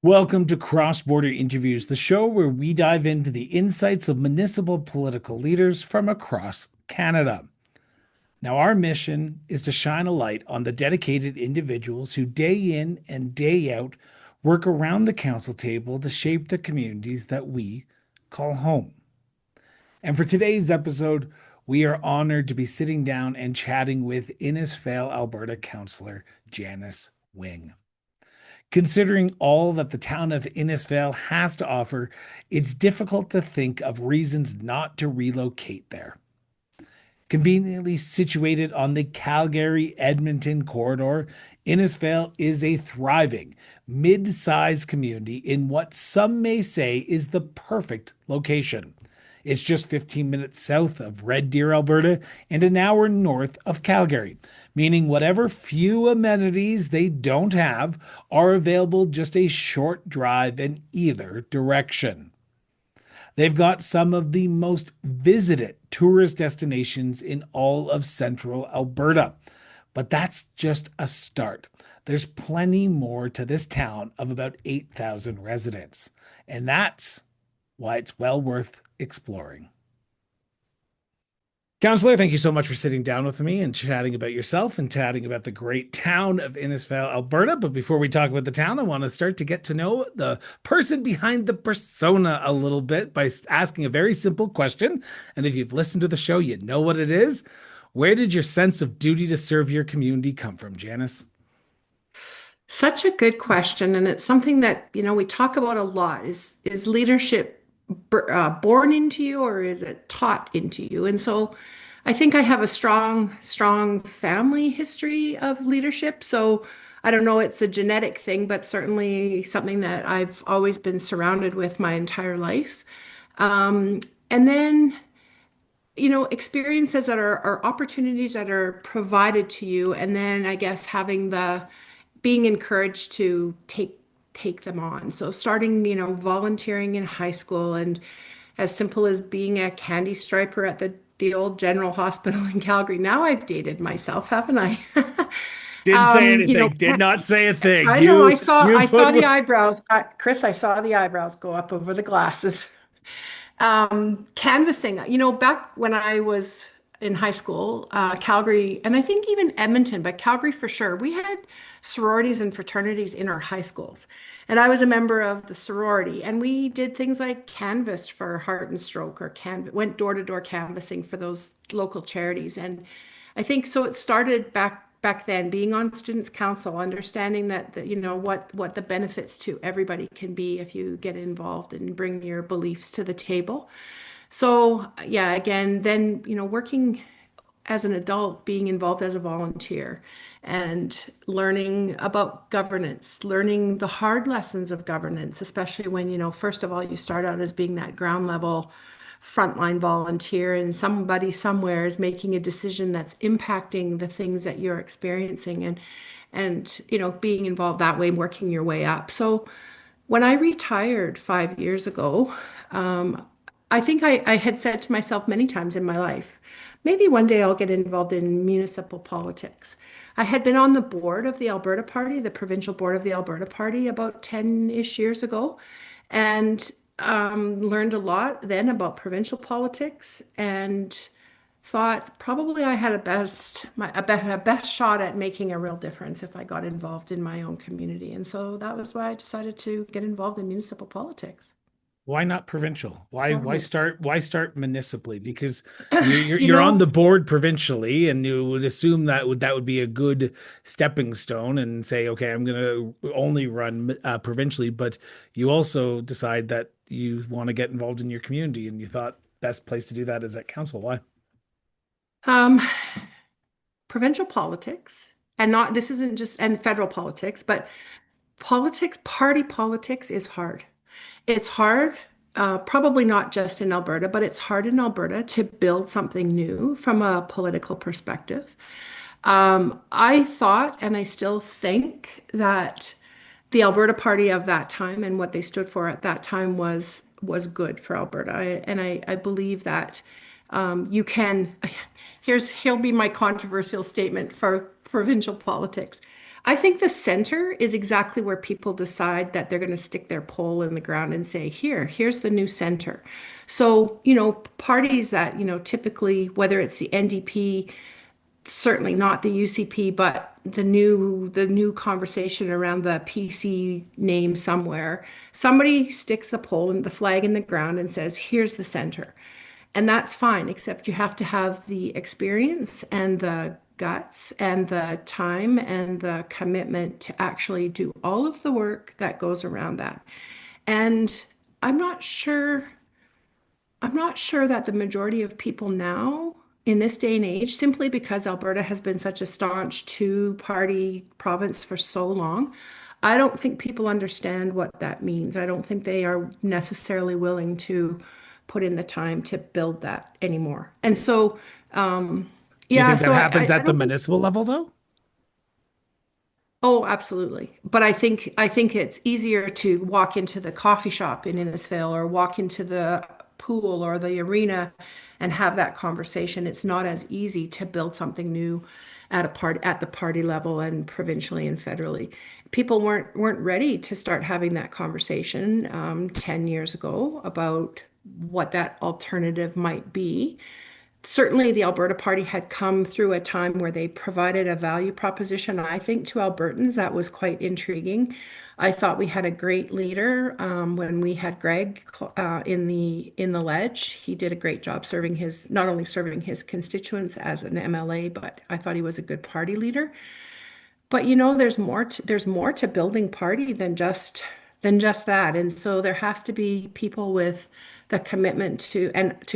Welcome to Cross Border Interviews, the show where we dive into the insights of municipal political leaders from across Canada. Now, our mission is to shine a light on the dedicated individuals who, day in and day out, work around the council table to shape the communities that we call home. And for today's episode, we are honored to be sitting down and chatting with Innisfail, Alberta Councillor Janice Wing. Considering all that the town of Innisfail has to offer, it's difficult to think of reasons not to relocate there. Conveniently situated on the Calgary-Edmonton Corridor, Innisfail is a thriving, mid-sized community in what some may say is the perfect location. It's just 15 minutes south of Red Deer, Alberta, and an hour north of Calgary, meaning whatever few amenities they don't have are available just a short drive in either direction. They've got some of the most visited tourist destinations in all of Central Alberta, but that's just a start. There's plenty more to this town of about 8,000 residents, and that's why it's well worth exploring. Counselor, thank you so much for sitting down with me and chatting about yourself and chatting about the great town of Innisfail, Alberta. But before we talk about the town, I want to start to get to know the person behind the persona a little bit by asking a very simple question. And if you've listened to the show, you know what it is. Where did your sense of duty to serve your community come from, Janice? Such a good question, and it's something that, we talk about a lot. Is leadership born into you, or is it taught into you? And so I think I have a strong family history of leadership. So I don't know, it's a genetic thing, but certainly something that I've always been surrounded with my entire life. And then, experiences that are opportunities that are provided to you, and then I guess having the being encouraged to take them on. So starting, volunteering in high school, and as simple as being a candy striper at the old General Hospital in Calgary. Now I've dated myself, haven't I? Didn't say You know, anything. Did not say a thing. I know You I saw the put eyebrows, Chris, I saw the eyebrows go up over the glasses. Canvassing, back when I was in high school, Calgary, and I think even Edmonton, but Calgary for sure, we had sororities and fraternities in our high schools. And I was a member of the sorority, and we did things like canvass for Heart and Stroke, or went door to door canvassing for those local charities. And I think so it started back then, being on students council, understanding that what the benefits to everybody can be if you get involved and bring your beliefs to the table. So yeah, again, then working as an adult, being involved as a volunteer and learning about governance, learning the hard lessons of governance, especially when, first of all, you start out as being that ground level frontline volunteer, and somebody somewhere is making a decision that's impacting the things that you're experiencing, and being involved that way, working your way up. So when I retired 5 years ago, I think I had said to myself many times in my life, maybe one day I'll get involved in municipal politics. I had been on the board of the Alberta Party, the provincial board of the Alberta Party, about 10-ish years ago, and learned a lot then about provincial politics, and thought probably I had a best shot at making a real difference if I got involved in my own community. And so that was why I decided to get involved in municipal politics. Why not provincial? Why start municipally? Because you're You you're on know, the board provincially, and you would assume that would be a good stepping stone, and say, okay, I'm going to only run provincially. But you also decide that you want to get involved in your community, and you thought best place to do that is at council. Why? um, provincial politics, and not this isn't just and federal politics, but politics, party politics is hard. It's hard, probably not just in Alberta, but it's hard in Alberta to build something new from a political perspective. I thought, and I still think, that the Alberta Party of that time and what they stood for at that time was good for Alberta. I believe that you can. Here'll be my controversial statement for provincial politics. I think the center is exactly where people decide that they're going to stick their pole in the ground and say, here's the new center. So, parties that, typically, whether it's the NDP, certainly not the UCP, but the new conversation around the PC name somewhere, somebody sticks the pole and the flag in the ground and says, here's the center. And that's fine, except you have to have the experience and the guts and the time and the commitment to actually do all of the work that goes around that. And I'm not sure, I'm not sure that the majority of people now in this day and age, simply because Alberta has been such a staunch two-party province for so long, I don't think people understand what that means. I don't think they are necessarily willing to put in the time to build that anymore. And so, Do you yeah, think that so happens I at the don't think. municipal level though? Oh, absolutely. But I think it's easier to walk into the coffee shop in Innisfail or walk into the pool or the arena and have that conversation. It's not as easy to build something new at the party level and provincially and federally. People weren't ready to start having that conversation 10 years ago about what that alternative might be. Certainly the Alberta Party had come through a time where they provided a value proposition, I think, to Albertans that was quite intriguing. I thought we had a great leader when we had Greg in the ledge. He did a great job serving his not only serving his constituents as an MLA, but I thought he was a good party leader. But there's more to building party than just that. And so there has to be people with the commitment to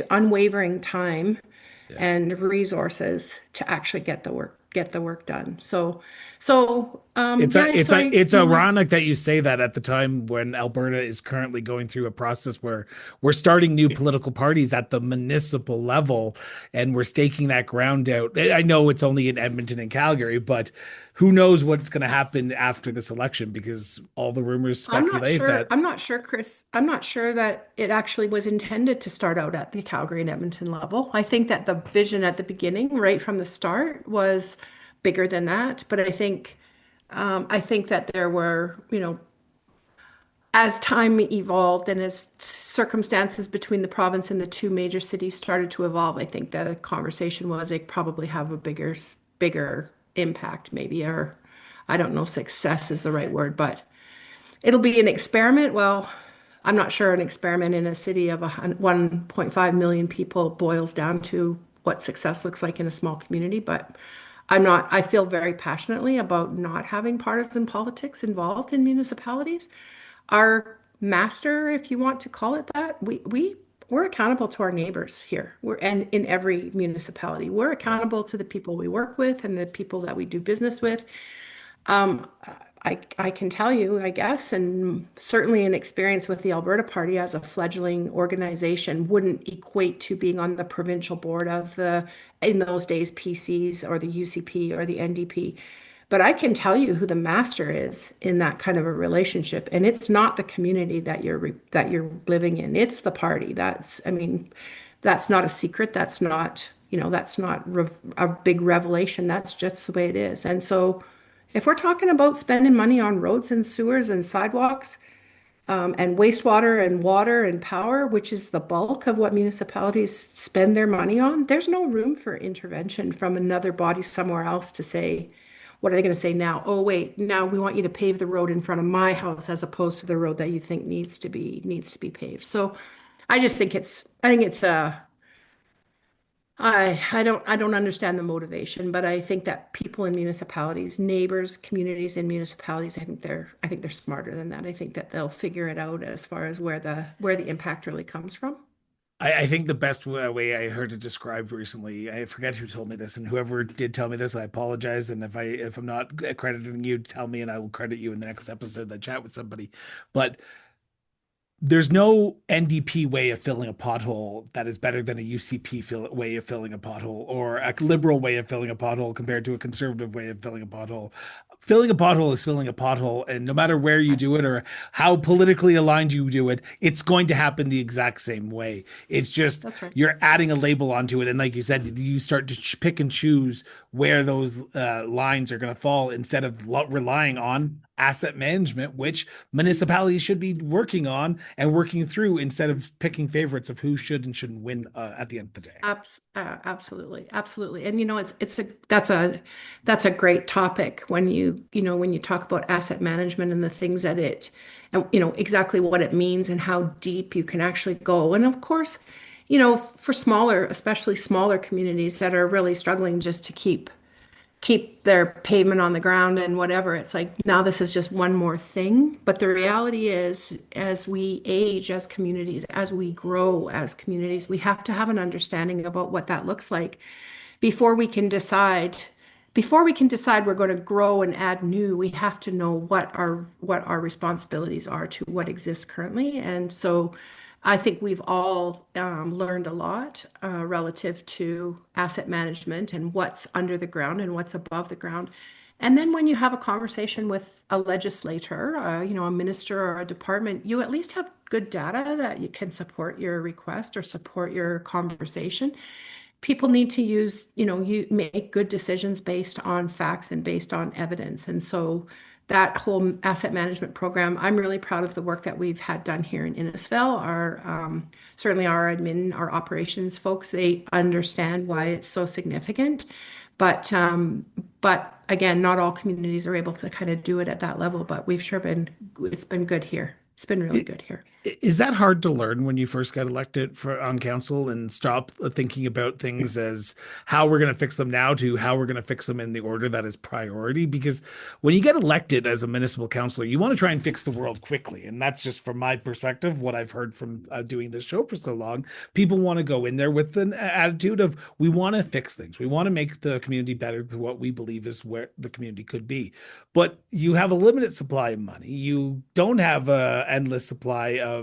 unwavering time Yeah. and resources to actually get the work done. So yeah, sorry, It's ironic that you say that at the time when Alberta is currently going through a process where we're starting new political parties at the municipal level and we're staking that ground out. I know it's only in Edmonton and Calgary, but who knows what's going to happen after this election because all the rumors I'm not speculate sure. that. I'm not sure, Chris. I'm not sure that it actually was intended to start out at the Calgary and Edmonton level. I think that the vision at the beginning, right from the start, was bigger than that. But I think that there were, as time evolved and as circumstances between the province and the two major cities started to evolve, I think that the conversation was they probably have a bigger impact, maybe, or I don't know, success is the right word, but. It'll be an experiment. Well, I'm not sure an experiment in a city of 1.5 million people boils down to what success looks like in a small community, but I feel very passionately about not having partisan politics involved in municipalities. Our master, if you want to call it that, we're accountable to our neighbors here. And in every municipality. We're Yeah. accountable to the people we work with and the people that we do business with. Um, I can tell you, I guess, and certainly an experience with the Alberta Party as a fledgling organization wouldn't equate to being on the provincial board of in those days, PCs or the UCP or the NDP. But I can tell you who the master is in that kind of a relationship, and it's not the community that you're living in. It's the party. I mean, that's not a secret. That's not a big revelation. That's just the way it is. And so. If we're talking about spending money on roads and sewers and sidewalks, and wastewater and water and power, which is the bulk of what municipalities spend their money on, there's no room for intervention from another body somewhere else to say, what are they going to say now? Oh, wait, now we want you to pave the road in front of my house as opposed to the road that you think needs to be paved. So I think I don't understand the motivation, but I think that people in municipalities, neighbors, communities in municipalities, I think they're smarter than that. I think that they'll figure it out as far as where the impact really comes from. I think the best way I heard it described recently, I forget who told me this, and whoever did tell me this, I apologize. And if I'm not crediting you, tell me, and I will credit you in the next episode that chat with somebody. But there's no NDP way of filling a pothole that is better than a UCP way of filling a pothole, or a liberal way of filling a pothole compared to a conservative way of filling a pothole. filling a pothole is filling a pothole, and no matter where you do it or how politically aligned you do it, it's going to happen the exact same way. It's just That's right. you're adding a label onto it, and like you said, you start to pick and choose where those lines are going to fall instead of relying on asset management, which municipalities should be working on and working through instead of picking favorites of who should and shouldn't win at the end of the day. Absolutely, absolutely. And it's a that's a great topic when when you talk about asset management and the things that it and exactly what it means and how deep you can actually go. And of course, for smaller, especially smaller communities that are really struggling just to keep their pavement on the ground and whatever. It's like now this is just one more thing. But the reality is, as we age as communities, as we grow as communities, we have to have an understanding about what that looks like before we can decide. Before we can decide we're going to grow and add new, we have to know what our responsibilities are to what exists currently. And so I think we've all learned a lot relative to asset management and what's under the ground and what's above the ground. And then when you have a conversation with a legislator, a minister or a department, you at least have good data that you can support your request or support your conversation. People need to you make good decisions based on facts and based on evidence. And so that whole asset management program, I'm really proud of the work that we've had done here in Innisfail. Certainly our admin, our operations folks, they understand why it's so significant. But again, not all communities are able to kind of do it at that level, but it's been good here. It's been really good here. Is that hard to learn when you first got elected for on council and stop thinking about things as how we're going to fix them now to how we're going to fix them in the order that is priority? Because when you get elected as a municipal councillor, you want to try and fix the world quickly. And that's just from my perspective, what I've heard from doing this show for so long. People want to go in there with an attitude of we want to fix things. We want to make the community better to what we believe is where the community could be. But you have a limited supply of money. You don't have an endless supply of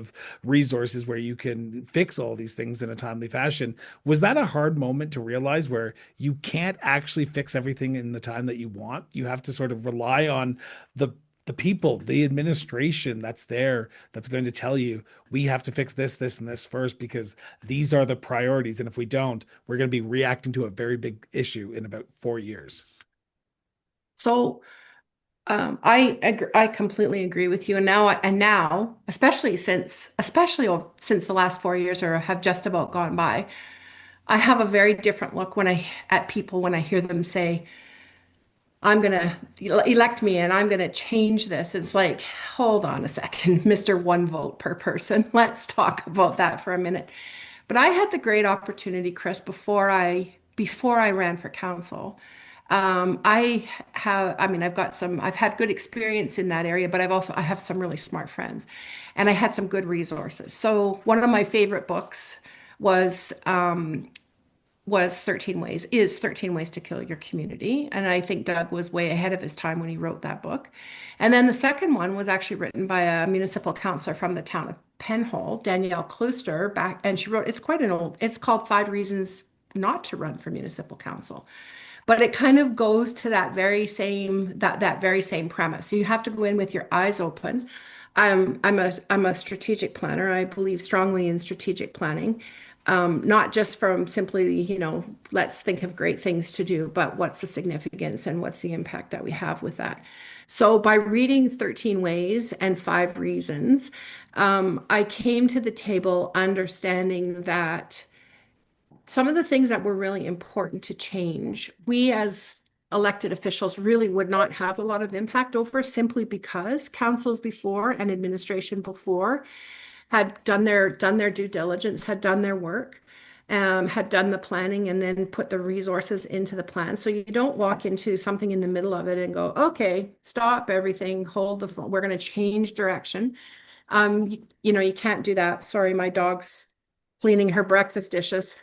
resources where you can fix all these things in a timely fashion. Was that a hard moment to realize where you can't actually fix everything in the time that you want? You have to sort of rely on the people, the administration that's there that's going to tell you we have to fix this, this, and this first because these are the priorities. And if we don't, we're going to be reacting to a very big issue in about 4 years. So I completely agree with you. And now, especially since the last 4 years or have just about gone by, I have a very different look at people when I hear them say, "I'm gonna elect me and I'm gonna change this." It's like, hold on a second, Mr. One vote per person. Let's talk about that for a minute. But I had the great opportunity, Chris, before I ran for council. I've had good experience in that area, but I have some really smart friends and I had some good resources. So one of my favorite books was, was 13 Ways to Kill Your Community. And I think Doug was way ahead of his time when he wrote that book. And then the second one was actually written by a municipal councillor from the town of Penhall, Danielle Klooster, and she wrote, it's called 5 Reasons Not to Run for Municipal Council. But it kind of goes to that very same premise. So you have to go in with your eyes open. I'm a strategic planner. I believe strongly in strategic planning, not just from simply, let's think of great things to do, but what's the significance and what's the impact that we have with that. So by reading 13 Ways and 5 Reasons, I came to the table understanding that some of the things that were really important to change, we as elected officials really would not have a lot of impact over simply because councils before and administration before had done their due diligence, had done their work, had done the planning and then put the resources into the plan. So you don't walk into something in the middle of it and go, okay, stop everything, hold the phone, we're going to change direction. You can't do that. Sorry, my dog's cleaning her breakfast dishes.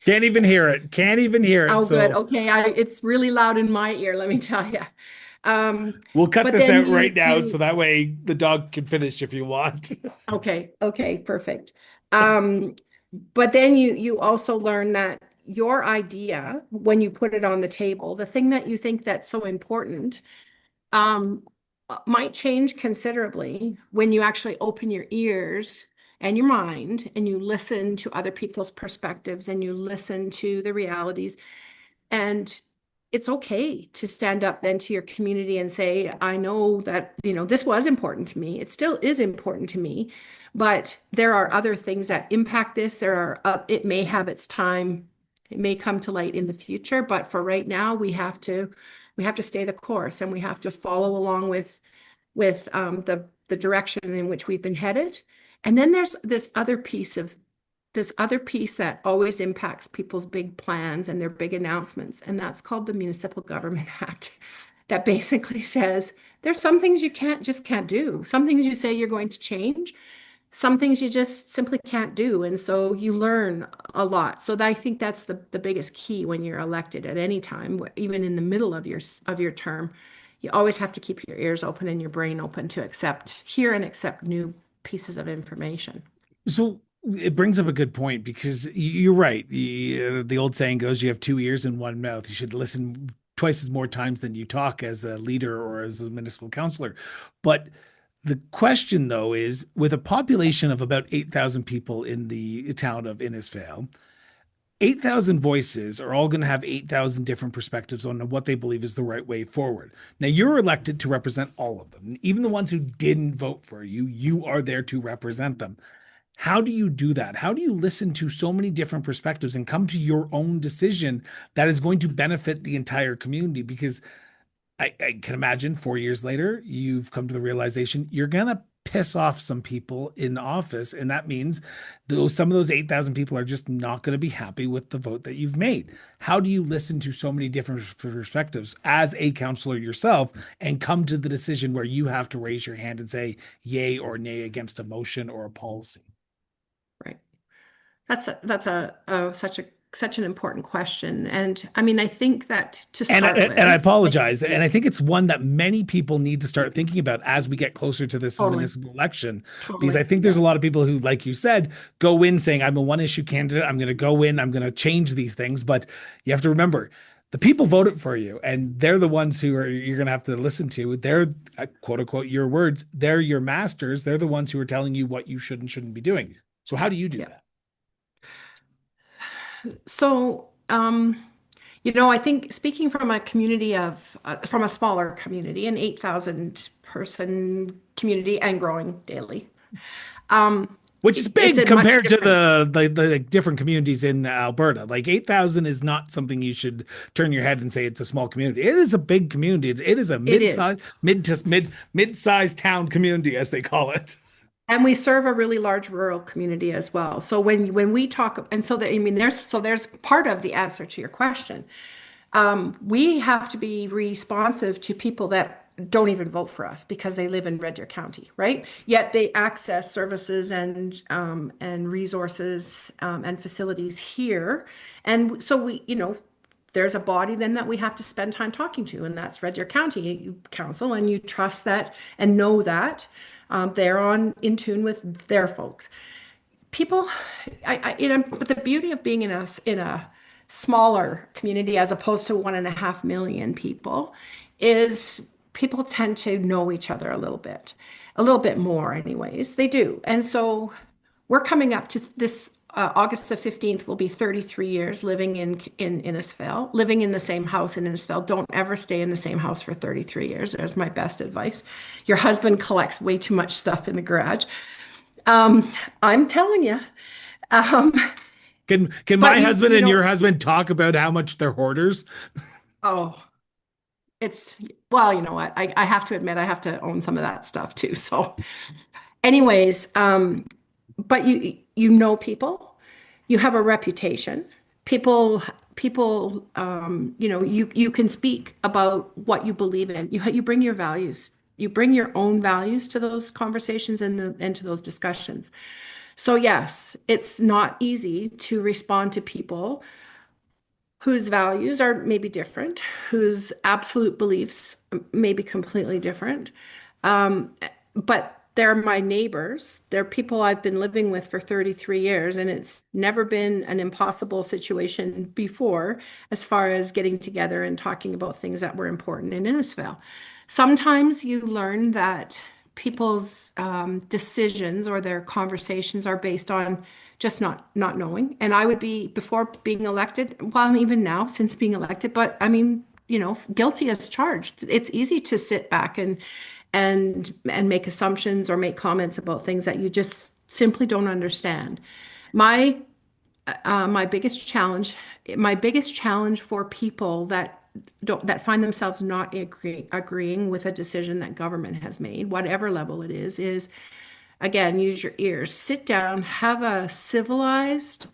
Can't even hear it. Can't even hear it. Oh, good. So Okay, it's really loud in my ear, let me tell you. Um, we'll cut but this then out right you now so you that way the dog can finish if you want. okay, perfect. Um, but then you also learn that your idea, when you put it on the table, the thing that you think that's so important, um, might change considerably when you actually open your ears and your mind and you listen to other people's perspectives and you listen to the realities. And it's okay to stand up then to your community and say, I know that, this was important to me. It still is important to me, but there are other things that impact this. It may have its time. It may come to light in the future, but for right now, we have to stay the course and we have to follow along with the direction in which we've been headed. And then there's this other piece that always impacts people's big plans and their big announcements, and that's called the Municipal Government Act. That basically says there's some things you can't do. Some things you say you're going to change, some things you just simply can't do. And so you learn a lot. So I think that's the biggest key when you're elected at any time, even in the middle of your term. You always have to keep your ears open and your brain open to hear and accept new pieces of information. So it brings up a good point because you're right. The old saying goes, you have two ears and one mouth. You should listen twice as more times than you talk as a leader or as a municipal councillor. But the question, though, is with a population of about 8,000 people in the town of Innisfail, 8,000 voices are all going to have 8,000 different perspectives on what they believe is the right way forward. Now, you're elected to represent all of them. Even the ones who didn't vote for you, you are there to represent them. How do you do that? How do you listen to so many different perspectives and come to your own decision that is going to benefit the entire community? Because I can imagine 4 years later, you've come to the realization you're going to piss off some people in office. And that means some of those 8,000 people are just not going to be happy with the vote that you've made. How do you listen to so many different perspectives as a counselor yourself and come to the decision where you have to raise your hand and say yay or nay against a motion or a policy? Right. That's such an important question. And I mean, I think that to And I, start and I with, like, apologize. yeah, And I think it's one that many people need to start thinking about as we get closer to this totally, municipal election, because totally. I think there's Yeah. a lot of people who, like you said, go in saying, I'm a one issue candidate. I'm going to go in, I'm going to change these things. But you have to remember, the people voted for you, and they're the ones who are you're going to have to listen to. They're quote unquote your words. They're your masters. They're the ones who are telling you what you should and shouldn't be doing. So how do you do Yeah. that? So, I think speaking from a smaller community, an 8,000 person community and growing daily, um, Which is it's big a much compared to different. the different communities in Alberta. Like 8,000 is not something you should turn your head and say it's a small community. It is a big community. It is a It is. mid-size, mid-sized town community, as they call it. And we serve a really large rural community as well. So when we talk, and so that I mean, there's part of the answer to your question. We have to be responsive to people that don't even vote for us because they live in Red Deer County, right? Yet they access services and resources and facilities here, and so there's a body then that we have to spend time talking to, and that's Red Deer County Council, and you trust that and know that they're in tune with their folks. People, but the beauty of being in a smaller community as opposed to 1.5 million people is people tend to know each other a little bit more, anyways. They do, and so we're coming up to this. August the 15th will be 33 years living in Innisfail, living in the same house in Innisfail. Don't ever stay in the same house for 33 years. There's my best advice. Your husband collects way too much stuff in the garage. I'm telling you. Um, Can but my you husband you and your don't. husband talk about how much they're hoarders? Oh, it's well, you know what? I have to admit I have to own some of that stuff too. So, anyways, but you know people, you have a reputation. People, you can speak about what you believe in. You bring your values. You bring your own values to those conversations and to those discussions. So yes, it's not easy to respond to people whose values are maybe different, whose absolute beliefs may be completely different. Um, but they're my neighbors. They're people I've been living with for 33 years, and it's never been an impossible situation before as far as getting together and talking about things that were important in Innisfail. Sometimes you learn that people's decisions or their conversations are based on just not knowing. And I would be before being elected, well, even now since being elected, but I mean, guilty as charged. It's easy to sit back and make assumptions or make comments about things that you just simply don't understand. My my biggest challenge for people that find themselves not agreeing with a decision that government has made, whatever level it is again, use your ears. Sit down, have a civilized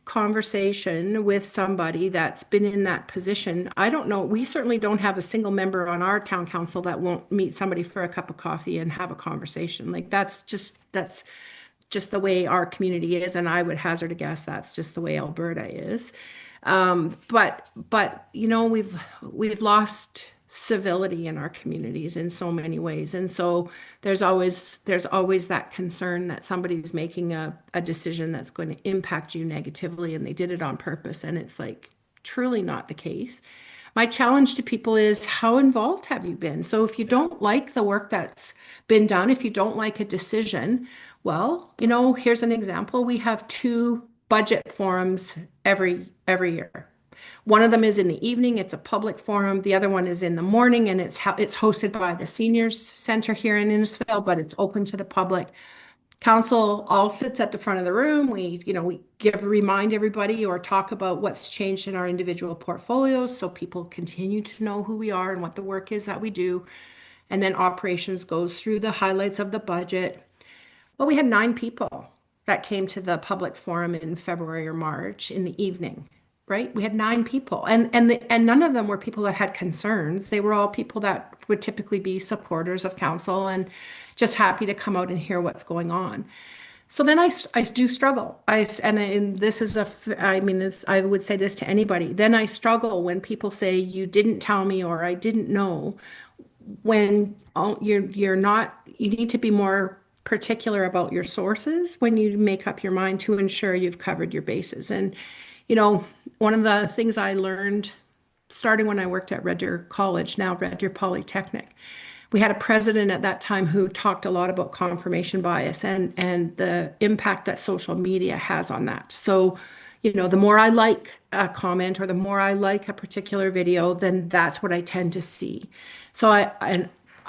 conversation with somebody that's been in that position. I don't know. We certainly don't have a single member on our town council that won't meet somebody for a cup of coffee and have a conversation. Like that's just the way our community is, and I would hazard a guess that's just the way Alberta is. But we've lost civility in our communities in so many ways, and so there's always that concern that somebody's making a decision that's going to impact you negatively, and they did it on purpose, and it's like truly not the case. My challenge to people is how involved have you been? So if you don't like the work that's been done, if you don't like a decision, well, here's an example. We have two budget forums every year. One of them is in the evening. It's a public forum. The other one is in the morning, and it's hosted by the Seniors Center here in Innisfail, but it's open to the public. Council all sits at the front of the room. We remind everybody or talk about what's changed in our individual portfolios so people continue to know who we are and what the work is that we do. And then operations goes through the highlights of the budget. Well, we had 9 people that came to the public forum in February or March in the evening, right? We had 9 people, and none of them were people that had concerns. They were all people that would typically be supporters of council and just happy to come out and hear what's going on. So then I do struggle. And this is I mean, I would say this to anybody. Then I struggle when people say you didn't tell me or I didn't know. When you're not, you need to be more particular about your sources when you make up your mind to ensure you've covered your bases. And one of the things I learned starting when I worked at Red Deer College, now Red Deer Polytechnic, we had a president at that time who talked a lot about confirmation bias and the impact that social media has on that. So, the more I like a comment or the more I like a particular video, then that's what I tend to see. So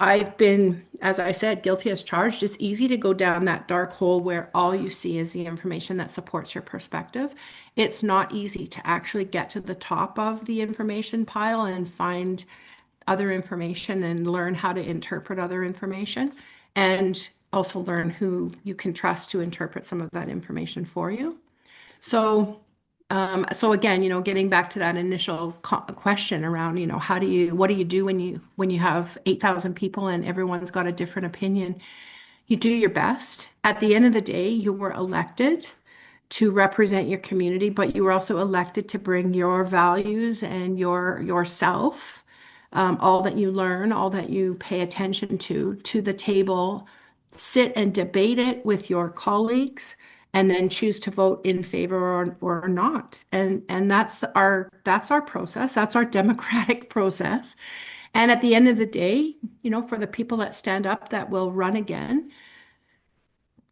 I've been, as I said, guilty as charged. It's easy to go down that dark hole where all you see is the information that supports your perspective. It's not easy to actually get to the top of the information pile and find other information and learn how to interpret other information, and also learn who you can trust to interpret some of that information for you. So again, getting back to that initial question around, what do you do when you have 8,000 people and everyone's got a different opinion? You do your best. At the end of the day, you were elected to represent your community, but you were also elected to bring your values and yourself, all that you learn, all that you pay attention to the table, sit and debate it with your colleagues, and then choose to vote in favor or not. And that's our process. That's our democratic process. And at the end of the day, for the people that stand up that will run again,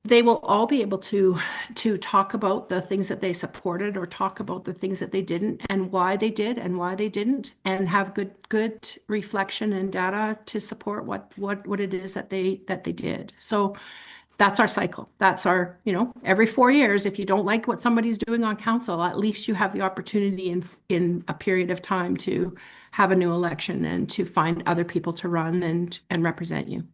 they will all be able to talk about the things that they supported or talk about the things that they didn't and why they did and why they didn't, and have good reflection and data to support what it is that they did. So that's our cycle. That's our, every 4 years, if you don't like what somebody's doing on council, at least you have the opportunity in a period of time to have a new election and to find other people to run and represent you.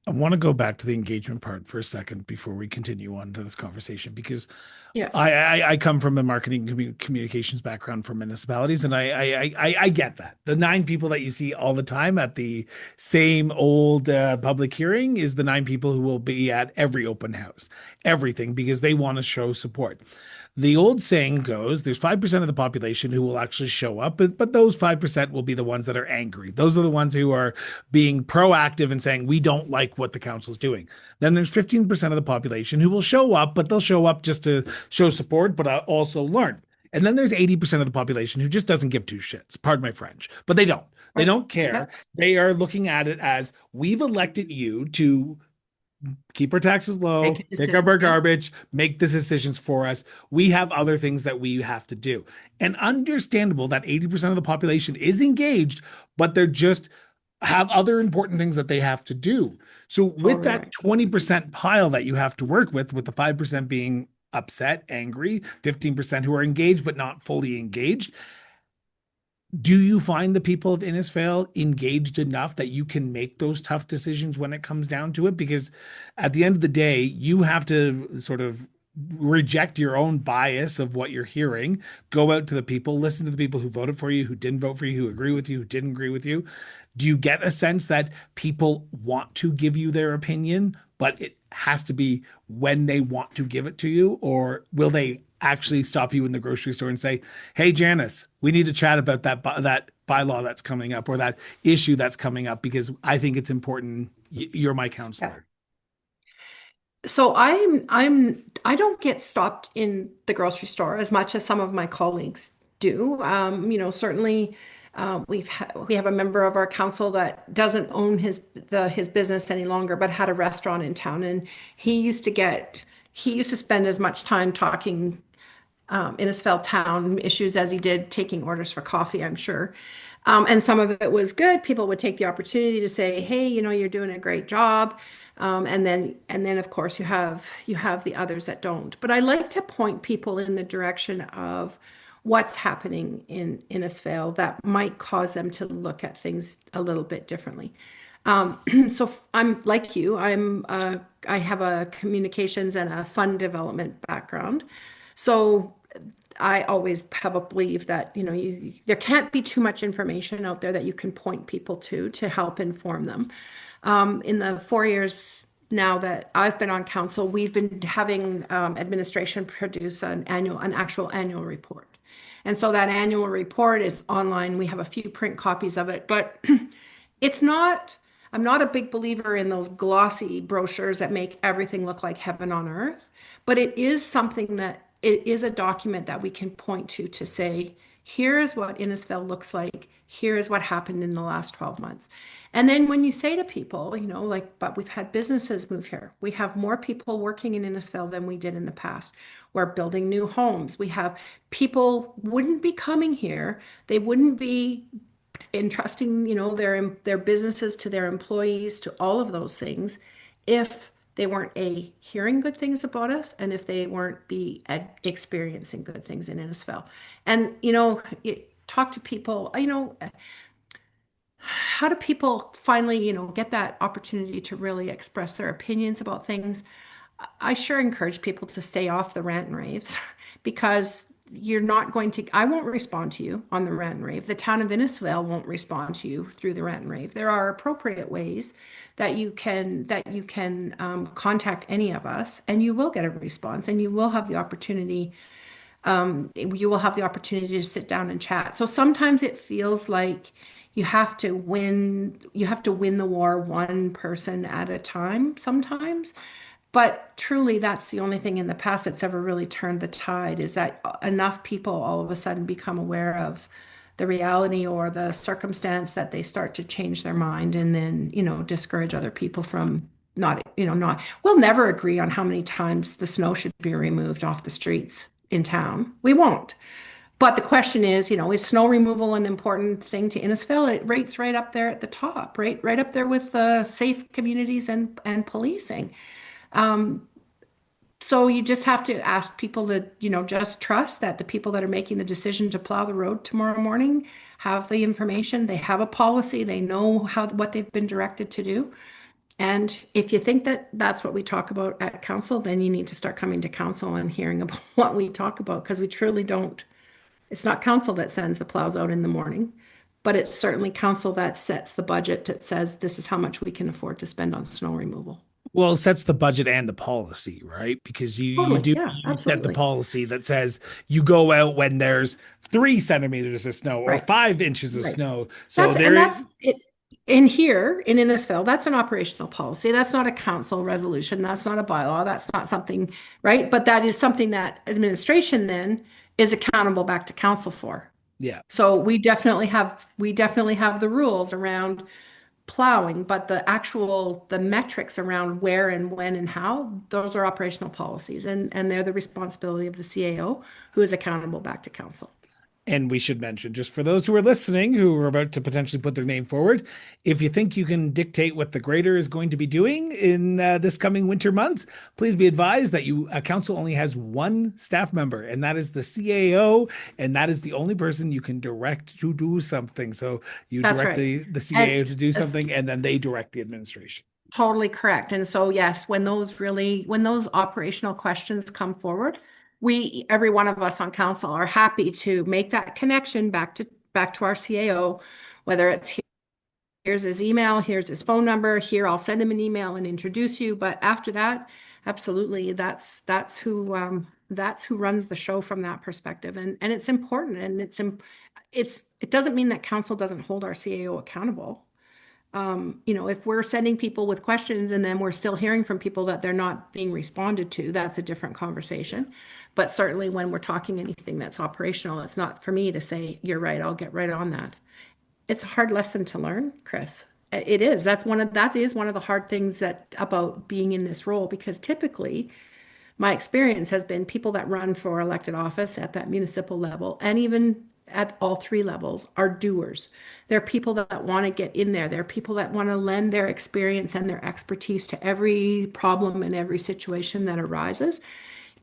I want to go back to the engagement part for a second before we continue on to this conversation, because Yes. I come from a marketing communications background for municipalities, and I get that. The 9 people that you see all the time at the same old public hearing is the 9 people who will be at every open house, everything, because they want to show support. The old saying goes, there's 5% of the population who will actually show up, but those 5% will be the ones that are angry. Those are the ones who are being proactive and saying, we don't like what the council's doing. Then there's 15% of the population who will show up, but they'll show up just to show support, but also learn. And then there's 80% of the population who just doesn't give two shits. Pardon my French, but they don't. They Right. don't care. Yep. They are looking at it as we've elected you to keep our taxes Make low, a pick up our decision. Yep. garbage, make the decisions for us. We have other things that we have to do. And understandable that 80% of the population is engaged, but they're just have other important things that they have to do. So with Totally that right. 20% pile that you have to work with the 5% being upset, angry, 15% who are engaged but not fully engaged, do you find the people of Innisfail engaged enough that you can make those tough decisions when it comes down to it? Because at the end of the day, you have to sort of reject your own bias of what you're hearing, go out to the people, listen to the people who voted for you, who didn't vote for you, who agree with you, who didn't agree with you. Do you get a sense that people want to give you their opinion, but it has to be when they want to give it to you? Or will they actually stop you in the grocery store and say, "Hey, Janice, we need to chat about that bylaw that's coming up or that issue that's coming up because I think it's important. You're my Yeah. counselor." So I don't get stopped in the grocery store as much as some of my colleagues do. Certainly we have a member of our council that doesn't own his business any longer, but had a restaurant in town, and he used to spend as much time talking Innisfail town issues as he did taking orders for coffee, I'm sure. And some of it was good. People would take the opportunity to say, "Hey, you're doing a great job." And then of course you have the others that don't. But I like to point people in the direction of what's happening in Innisfail that might cause them to look at things a little bit differently. So I'm like you. I have a communications and a fund development background. So I always have a belief that there can't be too much information out there that you can point people to help inform them. In the 4 years now that I've been on council, we've been having administration produce an actual annual report. And so that annual report is online. We have a few print copies of it, but it's not, I'm not a big believer in those glossy brochures that make everything look like heaven on earth, but it is a document that we can point to say, here is what Innisfail looks like. Here is what happened in the last 12 months. And then when you say to people, but we've had businesses move here. We have more people working in Innisfail than we did in the past. We're building new homes. We have people wouldn't be coming here. They wouldn't be entrusting, their businesses to their employees, to all of those things, if they weren't hearing good things about us, and if they weren't experiencing good things in Innisfail. And talk to people. How do people finally, get that opportunity to really express their opinions about things? I sure encourage people to stay off the rant and raves because I won't respond to you on the rant and rave. The town of Innisfail won't respond to you through the rant and rave. There are appropriate ways that you can contact any of us, and you will get a response, and you will have the opportunity to sit down and chat. So sometimes it feels like you have to win the war one person at a time sometimes. But truly, that's the only thing in the past that's ever really turned the tide is that enough people all of a sudden become aware of the reality or the circumstance that they start to change their mind and then, discourage other people from we'll never agree on how many times the snow should be removed off the streets in town. We won't. But the question is snow removal an important thing to Innisfail? It rates right up there at the top, right up there with safe communities and policing. So you just have to ask people to, just trust that the people that are making the decision to plow the road tomorrow morning have the information, they have a policy, they know what they've been directed to do. And if you think that that's what we talk about at council, then you need to start coming to council and hearing about what we talk about because we truly don't. It's not council that sends the plows out in the morning, but it's certainly council that sets the budget that says this is how much we can afford to spend on snow removal. Well, it sets the budget and the policy, right? Because Totally. Yeah, you set the absolutely. policy that says you go out when there's 3 centimeters of snow or Right. 5 inches of Right. snow. So That's there and is, that's it. In here in Innisfail, that's an operational policy. That's not a council resolution. That's not a bylaw. That's not something, right? But that is something that administration then is accountable back to council for. yeah. So we definitely have the rules around plowing, but the metrics around where and when and how, those are operational policies, and they're the responsibility of the CAO, who is accountable back to council. And we should mention, just for those who are listening, who are about to potentially put their name forward, if you think you can dictate what the grader is going to be doing in this coming winter months, please be advised that council only has one staff member, and that is the CAO, and that is the only person you can direct to do something. So you That's direct right. the And CAO to do uh, something, and then they direct the administration. totally correct. And so, yes, when those operational questions come forward, every one of us on council are happy to make that connection back to our CAO, whether it's here's his email, here's his phone number, here I'll send him an email and introduce you. But after that, absolutely, that's who runs the show from that perspective. And it's important, and it doesn't mean that council doesn't hold our CAO accountable. If we're sending people with questions and then we're still hearing from people that they're not being responded to, that's a different conversation. But certainly when we're talking anything that's operational, it's not for me to say, you're right, I'll get right on that. It's a hard lesson to learn, Chris. It is. That is one of the hard things that about being in this role, because typically my experience has been people that run for elected office at that municipal level and even at all three levels are doers. They're people that want to get in there. They're people that want to lend their experience and their expertise to every problem and every situation that arises.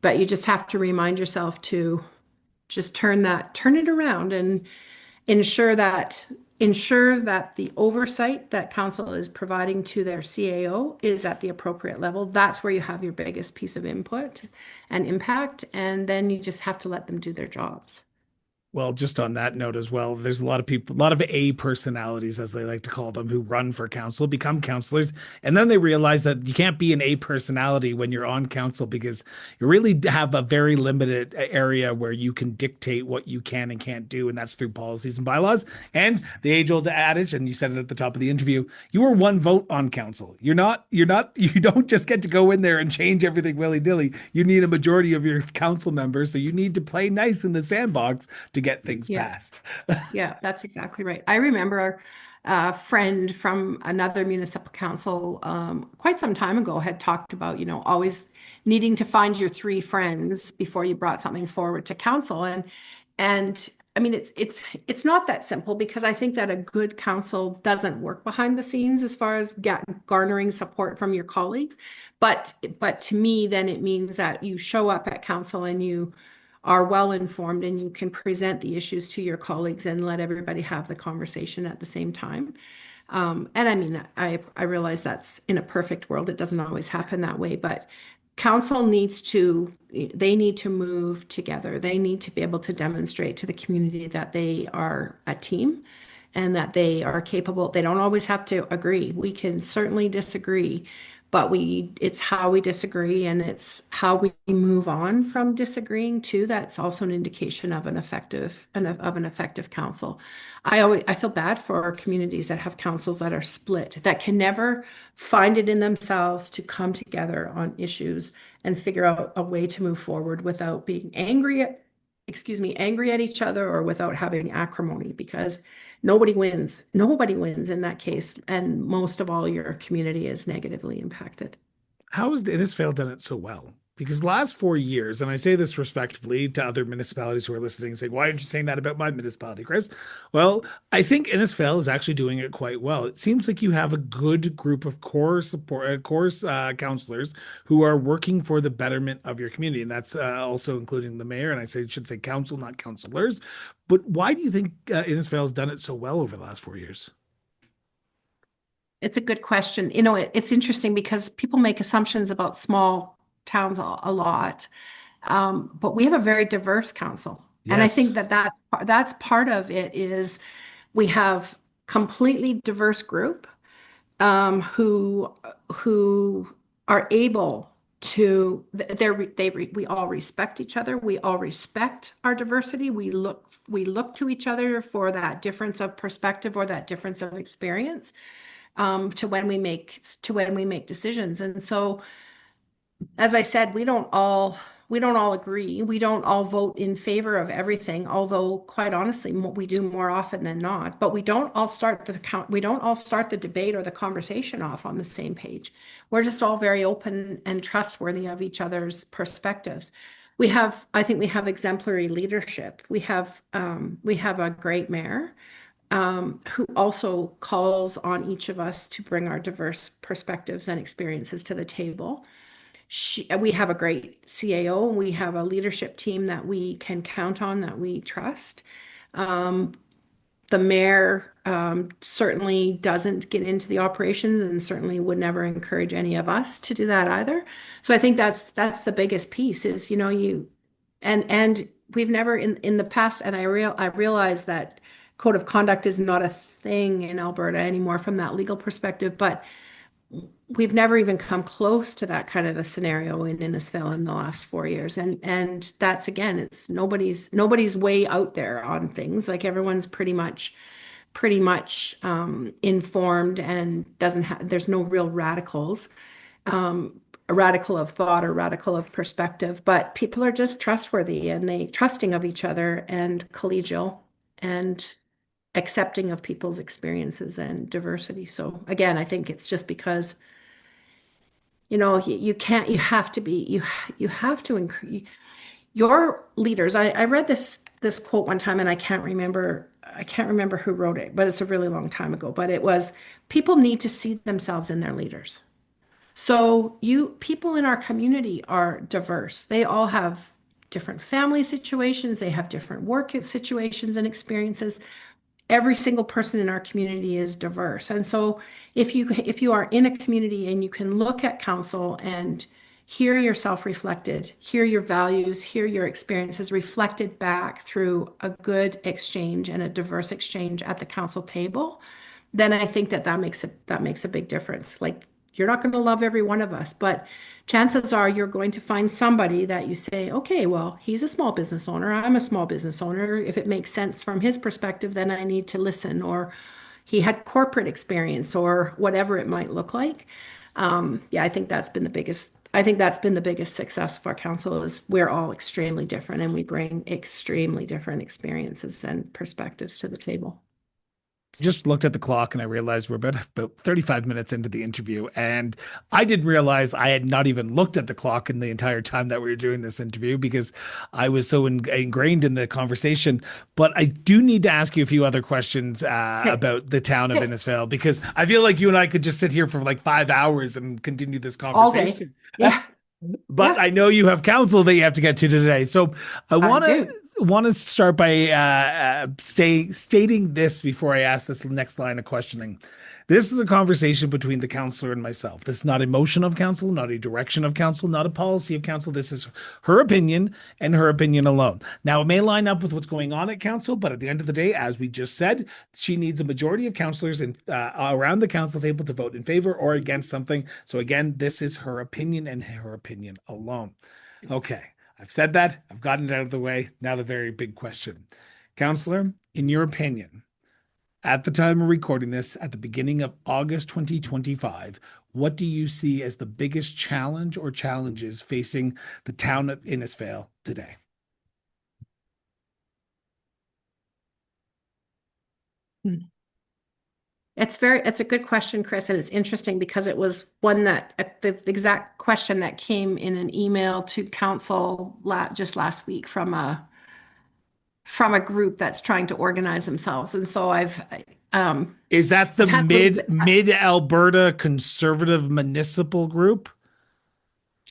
But you just have to remind yourself to just turn it around and ensure that ensure that the oversight that council is providing to their CAO is at the appropriate level. That's where you have your biggest piece of input and impact, and then you just have to let them do their jobs. Well, just on that note as well, there's a lot of people, a lot of A personalities, as they like to call them, who run for council, become councillors, and then they realize that you can't be an A personality when you're on council because you really have a very limited area where you can dictate what you can and can't do, and that's through policies and bylaws. And the age-old adage, and you said it at the top of the interview, you are one vote on council. You don't just get to go in there and change everything willy-nilly. You need a majority of your council members, so you need to play nice in the sandbox to get things Yeah. passed. Yeah, that's exactly right. I remember a friend from another municipal council quite some time ago had talked about, always needing to find your three friends before you brought something forward to council. And I mean, it's not that simple, because I think that a good council doesn't work behind the scenes as far as garnering support from your colleagues. But to me, then it means that you show up at council and you are well informed and you can present the issues to your colleagues and let everybody have the conversation at the same time. And I mean, I realize that's in a perfect world. It doesn't always happen that way, but council they need to move together. They need to be able to demonstrate to the community that they are a team and that they are capable. They don't always have to agree. We can certainly disagree, but it's how we disagree and it's how we move on from disagreeing too. That's also an indication of an effective council. I feel bad for our communities that have councils that are split, that can never find it in themselves to come together on issues and figure out a way to move forward without being angry at each other, or without having acrimony, because nobody wins. Nobody wins in that case. And most of all, your community is negatively impacted. How has Innisfail done it so well? Because the last 4 years, and I say this respectfully to other municipalities who are listening, saying, "Why aren't you saying that about my municipality, Chris?" Well, I think Innisfail is actually doing it quite well. It seems like you have a good group of core support, counselors who are working for the betterment of your community, and that's also including the mayor. And should say council, not councillors. But why do you think Innisfail has done it so well over the last 4 years? It's a good question. It's interesting because people make assumptions about small towns a lot. But we have a very diverse council. And I think Yes. that's part of it is we have completely diverse group who are able to we all respect each other. We all respect our diversity. We look to each other for that difference of perspective or that difference of experience, to when we make decisions. And so, as I said, we don't all agree. We don't all vote in favor of everything, although quite honestly, we do more often than not. But we don't all start the debate or the conversation off on the same page. We're just all very open and trustworthy of each other's perspectives. I think we have exemplary leadership. We have a great mayor, who also calls on each of us to bring our diverse perspectives and experiences to the table. We have a great CAO, and we have a leadership team that we can count on, that we trust. The mayor certainly doesn't get into the operations and certainly would never encourage any of us to do that either. So I think that's the biggest piece is, and we've never in the past, and I realize that code of conduct is not a thing in Alberta anymore from that legal perspective, but we've never even come close to that kind of a scenario in Innisfail in the last 4 years. And that's, again, it's nobody's way out there on things. Like, everyone's pretty much informed, and there's no real radicals, a radical of thought or radical of perspective, but people are just trustworthy, and they trusting of each other, and collegial, and accepting of people's experiences and diversity. So again, I think it's just because, you can't, you have to increase your leaders. I read this quote one time, and I can't remember who wrote it, but it's a really long time ago. But it was, people need to see themselves in their leaders. So people in our community are diverse. They all have different family situations, they have different work situations and experiences. Every single person in our community is diverse. And so, if you are in a community and you can look at council and hear yourself reflected, hear your values, hear your experiences reflected back through a good exchange and a diverse exchange at the council table, then I think that makes a big difference. Like, you're not going to love every one of us, but chances are you're going to find somebody that you say, okay, well, he's a small business owner, I'm a small business owner. If it makes sense from his perspective, then I need to listen. Or he had corporate experience, or whatever it might look like. Yeah, I think that's been the biggest success of our council, is we're all extremely different, and we bring extremely different experiences and perspectives to the table. Just looked at the clock and I realized we're about 35 minutes into the interview. And I didn't realize I had not even looked at the clock in the entire time that we were doing this interview, because I was so ingrained in the conversation. But I do need to ask you a few other questions Okay. about the town of Okay. Innisfail, because I feel like you and I could just sit here for like 5 hours and continue this All day. conversation. Yeah. But Yeah, I know you have counsel that you have to get to today. So I I want to do. start by stating this before I ask this next line of questioning. This is a conversation between the counselor and myself. This is not a motion of counsel, not a direction of counsel, not a policy of counsel. This is her opinion and her opinion alone. Now, it may line up with what's going on at council, but at the end of the day, as we just said, she needs a majority of counselors around the council table to vote in favor or against something. So again, this is her opinion and her opinion alone. Okay, I've said that. I've gotten it out of the way. Now the very big question. Counselor, in your opinion, at the time of recording this, at the beginning of August 2025, what do you see as the biggest challenge or challenges facing the town of Innisfail today? It's a good question, Chris, and it's interesting because it was one that the exact question that came in an email to council just last week from a group that's trying to organize themselves. And so Is that the I've had a little bit. mid Alberta conservative municipal group?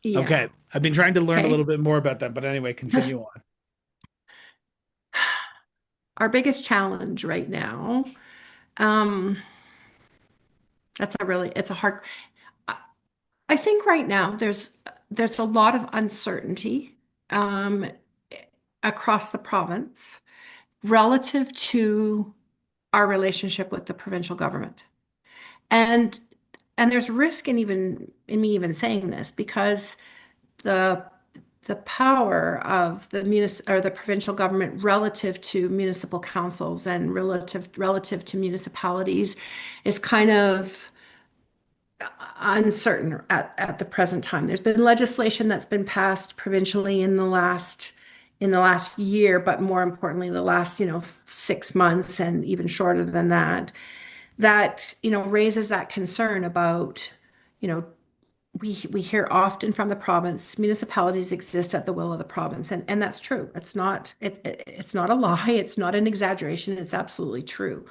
Yeah. Okay, I've been trying to learn a little Okay. bit more about that, but anyway, continue on. Our biggest challenge right now, um, it's a hard. I think right now there's a lot of uncertainty um, across the province relative to our relationship with the provincial government. And and there's risk in me even saying this because the the power of the or the provincial government relative to municipal councils and relative to municipalities is kind of uncertain at the present time. There's been legislation that's been passed provincially in the last year, but more importantly, the last, 6 months and even shorter than that, that, raises that concern about, you know, we hear often from the province, municipalities exist at the will of the province, and that's true. It's not a lie, it's not an exaggeration, it's absolutely true.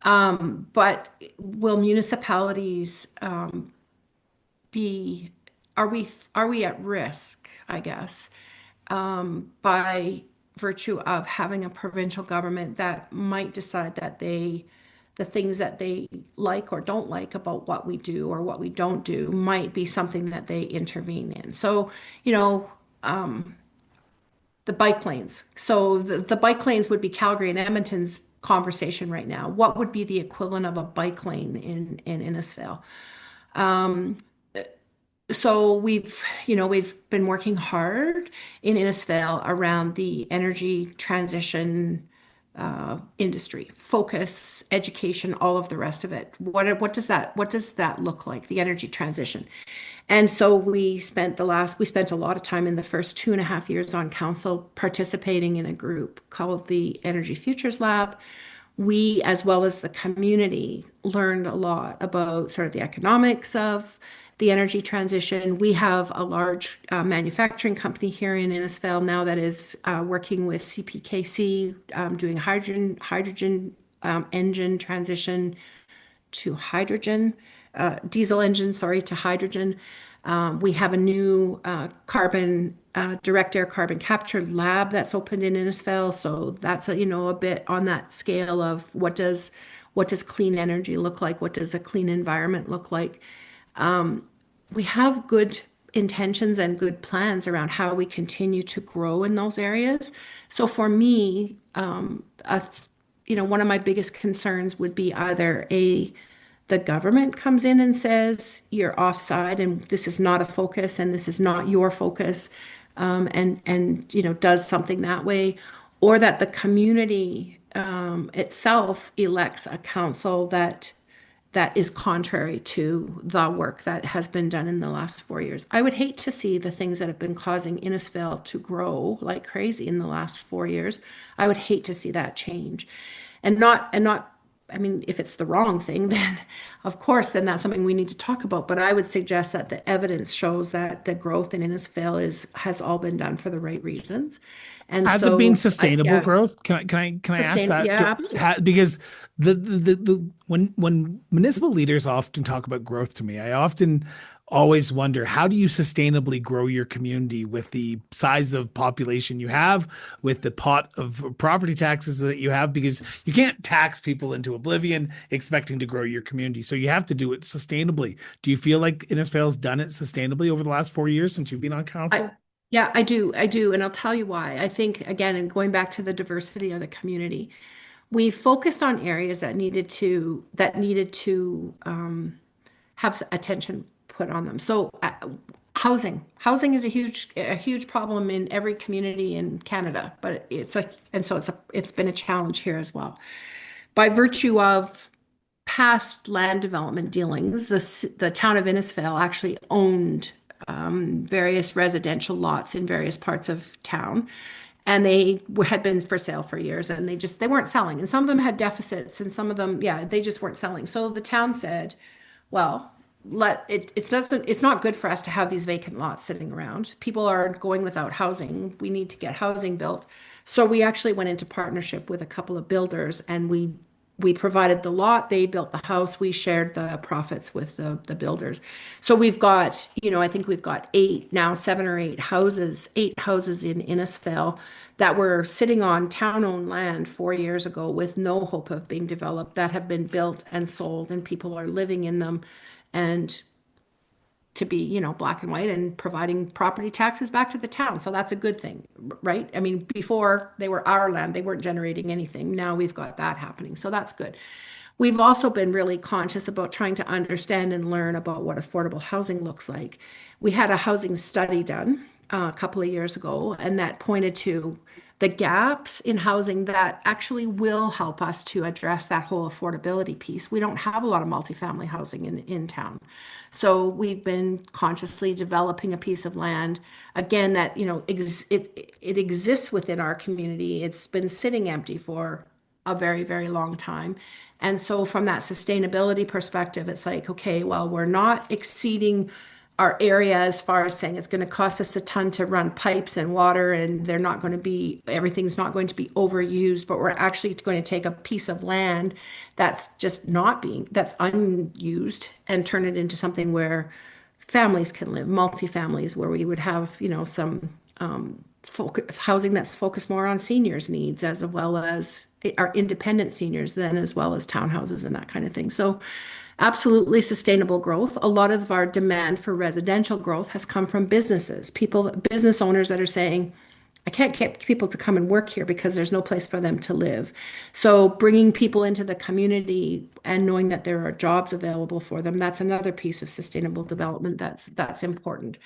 But will municipalities be are we at risk, I guess, by virtue of having a provincial government that might decide that the things that they like or don't like about what we do or what we don't do might be something that they intervene in. So, you know, the bike lanes. So the bike lanes would be Calgary and Edmonton's conversation right now. What would be the equivalent of a bike lane in Innisfail? So we've been working hard in Innisfail around the energy transition industry, focus, education, all of the rest of it. What does that look like, the energy transition? And so we spent a lot of time in the first 2.5 years on council participating in a group called the Energy Futures Lab. We, as well as the community, learned a lot about sort of the economics of the energy transition. We have a large manufacturing company here in Innisfail now that is working with CPKC, doing hydrogen engine transition to hydrogen, diesel engine, sorry, to hydrogen. We have a new direct air carbon capture lab that's opened in Innisfail. So that's a bit on that scale of what does clean energy look like? What does a clean environment look like? We have good intentions and good plans around how we continue to grow in those areas. So for me, one of my biggest concerns would be either the government comes in and says you're offside and this is not a focus and this is not your focus, and does something that way, or that the community itself elects a council that is contrary to the work that has been done in the last 4 years. I would hate to see the things that have been causing Innisfail to grow like crazy in the last 4 years. I would hate to see that change. I mean, if it's the wrong thing, then of course, then that's something we need to talk about. But I would suggest that the evidence shows that the growth in Innisfail has all been done for the right reasons. And Has it been so, sustainable yeah, growth? Can I ask that? yeah, absolutely. Because when municipal leaders often talk about growth to me, I often always wonder, how do you sustainably grow your community with the size of population you have, with the pot of property taxes that you have? Because you can't tax people into oblivion expecting to grow your community. So you have to do it sustainably. Do you feel like Innisfail's done it sustainably over the last 4 years since you've been on I, council? yeah, I do, and I'll tell you why. I think again, and going back to the diversity of the community, we focused on areas that needed to have attention put on them. So, housing is a huge problem in every community in Canada, but it's been a challenge here as well. By virtue of past land development dealings, the town of Innisfail actually owned various residential lots in various parts of town, and had been for sale for years, and they weren't selling, and some of them had deficits, and some of them, yeah, they just weren't selling. So the town said, well, it's not good for us to have these vacant lots sitting around. People are going without housing. We need to get housing built. So we actually went into partnership with a couple of builders, and we provided the lot, they built the house, we shared the profits with the builders. So we've got, I think we've got 7 or 8 houses in Innisfail that were sitting on town-owned land 4 years ago with no hope of being developed, that have been built and sold, and people are living in them. And to be, black and white and providing property taxes back to the town. So that's a good thing, right? I mean, before they were our land, they weren't generating anything. Now we've got that happening. So that's good. we've also been really conscious about trying to understand and learn about what affordable housing looks like. We had a housing study done a couple of years ago, and that pointed to the gaps in housing that actually will help us to address that whole affordability piece. We don't have a lot of multifamily housing in town. So we've been consciously developing a piece of land, again, that, it exists within our community. It's been sitting empty for a very, very long time. And so from that sustainability perspective, it's like, okay, well, we're not exceeding our area as far as saying it's going to cost us a ton to run pipes and water, and everything's not going to be overused, but we're actually going to take a piece of land that's just not being, that's unused, and turn it into something where families can live, multi-families, where we would have, some housing that's focused more on seniors' needs, as well as our independent seniors, then as well as townhouses and that kind of thing. So absolutely sustainable growth. A lot of our demand for residential growth has come from business owners that are saying, I can't get people to come and work here because there's no place for them to live. So bringing people into the community and knowing that there are jobs available for them, that's another piece of sustainable development that's important.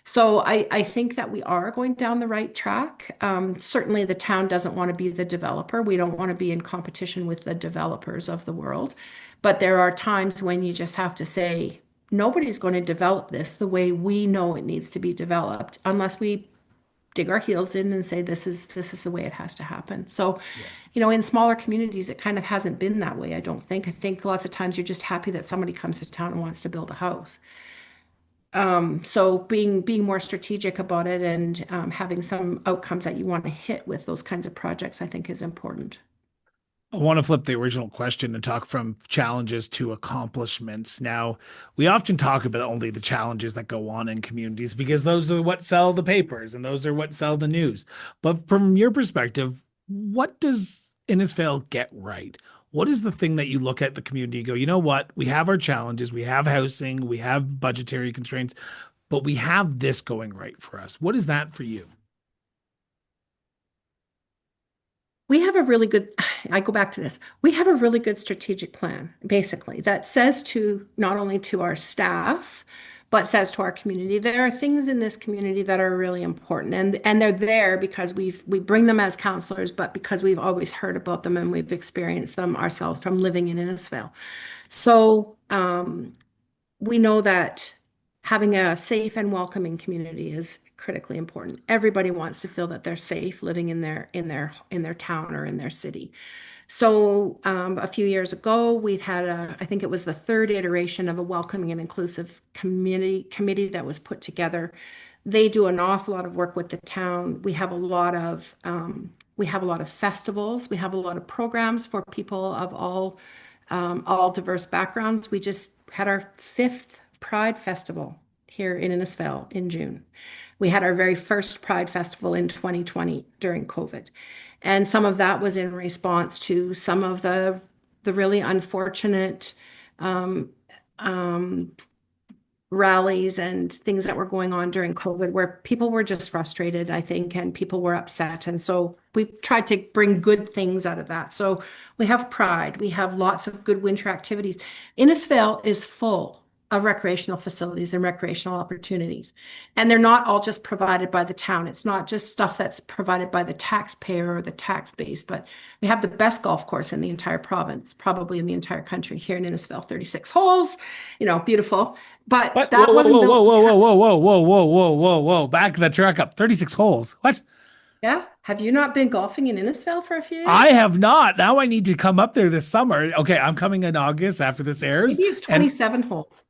So I think that we are going down the right track. Certainly, the town doesn't want to be the developer. We don't want to be in competition with the developers of the world. But there are times when you just have to say, nobody's going to develop this the way we know it needs to be developed unless we dig our heels in and say this is the way it has to happen. So, Yeah. in smaller communities, it kind of hasn't been that way, I don't think. I think lots of times you're just happy that somebody comes to town and wants to build a house. So being more strategic about it, and having some outcomes that you want to hit with those kinds of projects, I think is important. I want to flip the original question and talk from challenges to accomplishments. Now, we often talk about only the challenges that go on in communities because those are what sell the papers and those are what sell the news. But from your perspective, what does Innisfail get right? What is the thing that you look at the community and go, you know what? We have our challenges, we have housing, we have budgetary constraints, but we have this going right for us. What is that for you? We have a really good, I go back to this. We have a really good strategic plan, basically, that says to not only to our staff, but says to our community, there are things in this community that are really important. And they're there because we bring them as counselors, but because we've always heard about them and we've experienced them ourselves from living in Innisfail. So we know that having a safe and welcoming community is critically important. Everybody wants to feel that they're safe living in their town or in their city. So a few years ago, we'd had I think it was the third iteration of a welcoming and inclusive committee that was put together. They do an awful lot of work with the town. We have a lot of festivals. We have a lot of programs for people of all diverse backgrounds. We just had our fifth Pride Festival here in Innisfail in June. We had our very first Pride Festival in 2020 during COVID. And some of that was in response to some of the really unfortunate um, um, rallies and things that were going on during COVID where people were just frustrated, I think, and people were upset. And so we tried to bring good things out of that. So we have Pride, we have lots of good winter activities. Innisfail is full of recreational facilities and recreational opportunities. And they're not all just provided by the town. It's not just stuff that's provided by the taxpayer or the tax base, but we have the best golf course in the entire province, probably in the entire country here in Innisfail, 36 holes, beautiful. But What? Whoa, that whoa, wasn't whoa, whoa, built whoa, because, whoa, whoa, whoa, whoa, whoa, whoa, whoa. Back the truck up. 36 holes. What? yeah. Have you not been golfing in Innisfail for a few I years? have not. Now I need to come up there this summer. Okay, I'm coming in August after this airs. Maybe it's And 27 holes.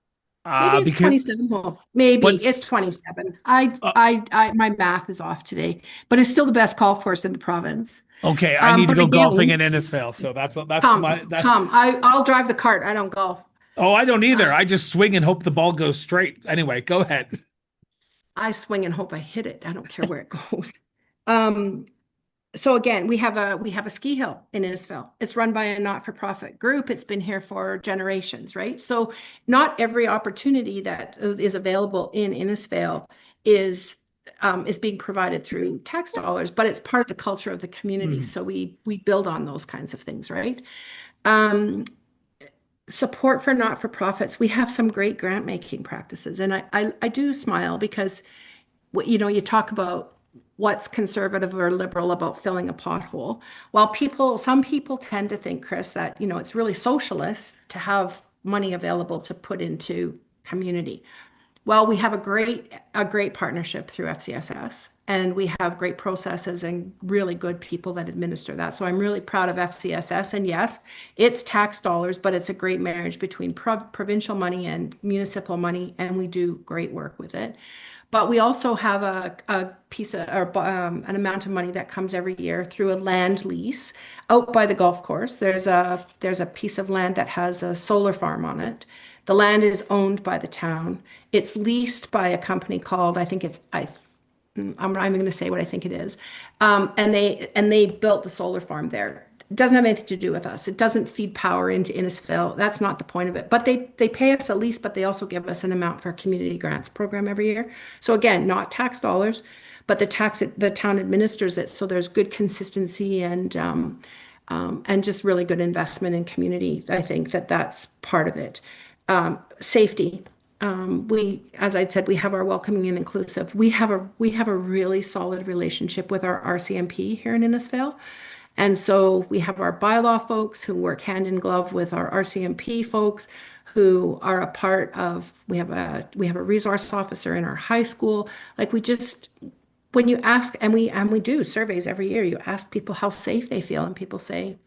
Maybe it's because 27 holes. Maybe it's what's 27. My math is off today, but it's still the best golf course in the province. okay, I need to But go golfing in again, Innisfail. So that's my come, that come. I'll drive the cart. I don't golf. oh, I don't Uh, either. I just swing and hope the ball goes straight. Anyway, go ahead. I swing and hope I hit it. I don't care where it goes. Um, so again, we have a ski hill in Innisfail. It's run by a not-for-profit group. It's been here for generations, right? So not every opportunity that is available in Innisfail is is being provided through tax dollars, but it's part of the culture of the community. Mhm. So we build on those kinds of things, right? Um, support for not-for-profits. We have some great grant making practices, and I do smile because you talk about what's conservative or liberal about filling a pothole. While some people tend to think, Chris, that it's really socialist to have money available to put into community. Well, we have a great partnership through FCSS, and we have great processes and really good people that administer that. So I'm really proud of FCSS. And yes, it's tax dollars, but it's a great marriage between provincial money and municipal money, and we do great work with it. But we also have a piece of or an amount of money that comes every year through a land lease out by the golf course. There's a piece of land that has a solar farm on it. The land is owned by the town. It's leased by a company called, I think I'm going to say what I think it is. And they built the solar farm there. It doesn't have anything to do with us. It doesn't feed power into Innisfail. That's not the point of it. But they pay us a lease, but they also give us an amount for a community grants program every year. So again, not tax dollars, but the town administers it. So there's good consistency and just really good investment in community. I think that's part of it. Safety. As I said, we have our welcoming and inclusive. We have a really solid relationship with our RCMP here in Innisfail. And so we have our bylaw folks who work hand in glove with our RCMP folks who are a part of, we have a resource officer in our high school. Like when you ask, and we do surveys every year, you ask people how safe they feel, and people say,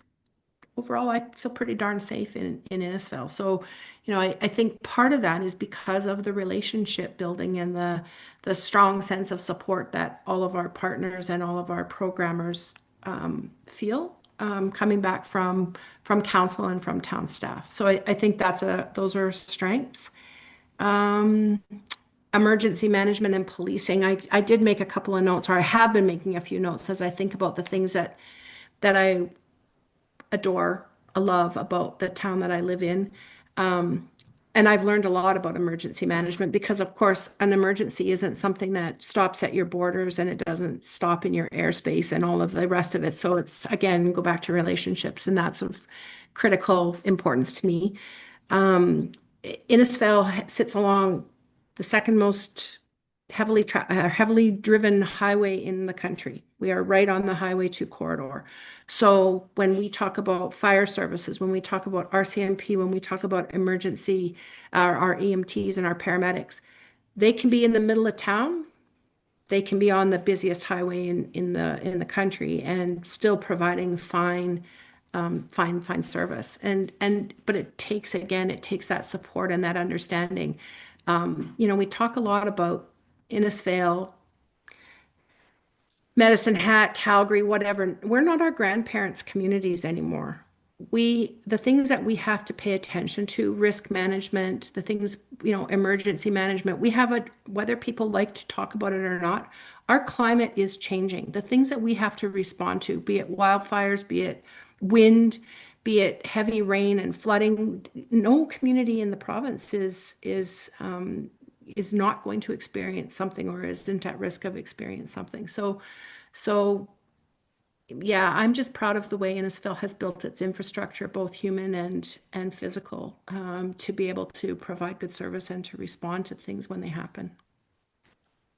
overall, I feel pretty darn safe in Innisfail. So, I think part of that is because of the relationship building and the strong sense of support that all of our partners and all of our programmers feel coming back from council and from town staff. So I think those are strengths. Um, Emergency management and policing. I did make a couple of notes, or I have been making a few notes as I think about the things that I adore, love about the town that I live in. Um, and I've learned a lot about emergency management because, of course, an emergency isn't something that stops at your borders and it doesn't stop in your airspace and all of the rest of it. So it's, again, go back to relationships, and that's of critical importance to me. Um, Innisfail sits along the second most heavily driven highway in the country. We are right on the Highway 2 corridor. So when we talk about fire services, when we talk about RCMP, when we talk about emergency, our EMTs and our paramedics, they can be in the middle of town. They can be on the busiest highway in the country and still providing fine service. But it takes that support and that understanding. We talk a lot about Innisfail, Medicine Hat, Calgary, whatever. We're not our grandparents' communities anymore. The things that we have to pay attention to, risk management, the things, emergency management, whether people like to talk about it or not, our climate is changing. The things that we have to respond to, be it wildfires, be it wind, be it heavy rain and flooding, no community in the province is not going to experience something or isn't at risk of experiencing something. So yeah, I'm just proud of the way Innisfail has built its infrastructure, both human and physical, to be able to provide good service and to respond to things when they happen.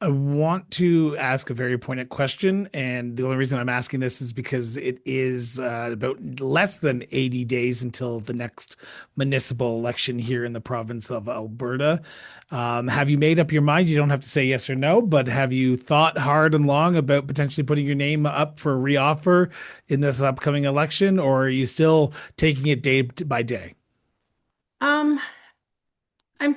I want to ask a very pointed question, and the only reason I'm asking this is because it is about less than 80 days until the next municipal election here in the province of Alberta. Have you made up your mind? You don't have to say yes or no, but have you thought hard and long about potentially putting your name up for reoffer in this upcoming election, or are you still taking it day by day? Um, I'm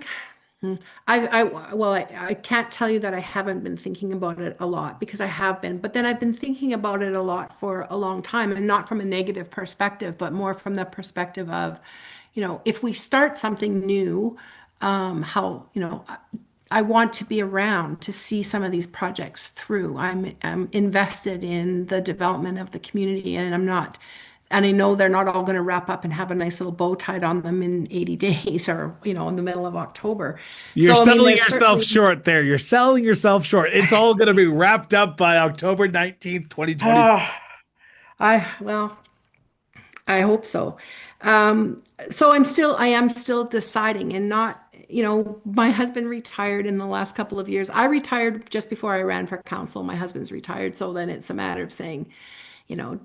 Hmm. I can't tell you that I haven't been thinking about it a lot because I have been, but then I've been thinking about it a lot for a long time, and not from a negative perspective, but more from the perspective of, if we start something new, how, I want to be around to see some of these projects through. I'm invested in the development of the community, and I know they're not all going to wrap up and have a nice little bow tied on them in 80 days or, in the middle of October. You're So, I mean, selling there's yourself certainly, short there. You're selling yourself short. It's all going to be wrapped up by October 19th, 2025. ah, well, I hope so. So I am still deciding and not, my husband retired in the last couple of years. I retired just before I ran for council. My husband's retired. So then it's a matter of saying, you know,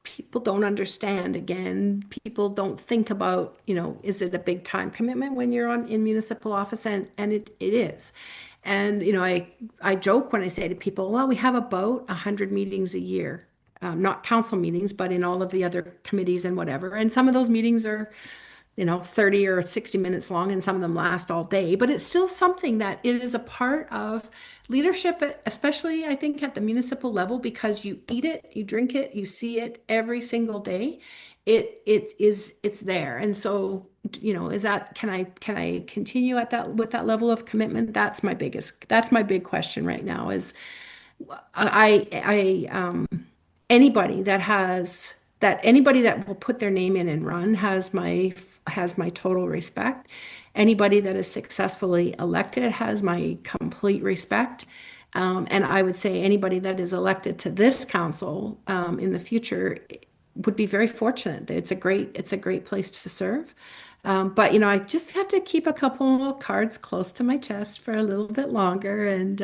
people don't understand again. People don't think about, is it a big time commitment when you're in municipal office? And it is. And, I joke when I say to people, well, we have about 100 meetings a year. Not council meetings, but in all of the other committees and whatever. And some of those meetings are 30 or 60 minutes long, and some of them last all day, but it's still something that it is a part of leadership, especially I think at the municipal level, because you eat it, you drink it, you see it every single day. It's there. And so, is that, can I continue at that with that level of commitment? That's my big question right now is anybody anybody that will put their name in and run has my total respect. Anybody that is successfully elected has my complete respect. And I would say anybody that is elected to this council in the future would be very fortunate. It's a great place to serve. But I just have to keep a couple of cards close to my chest for a little bit longer, and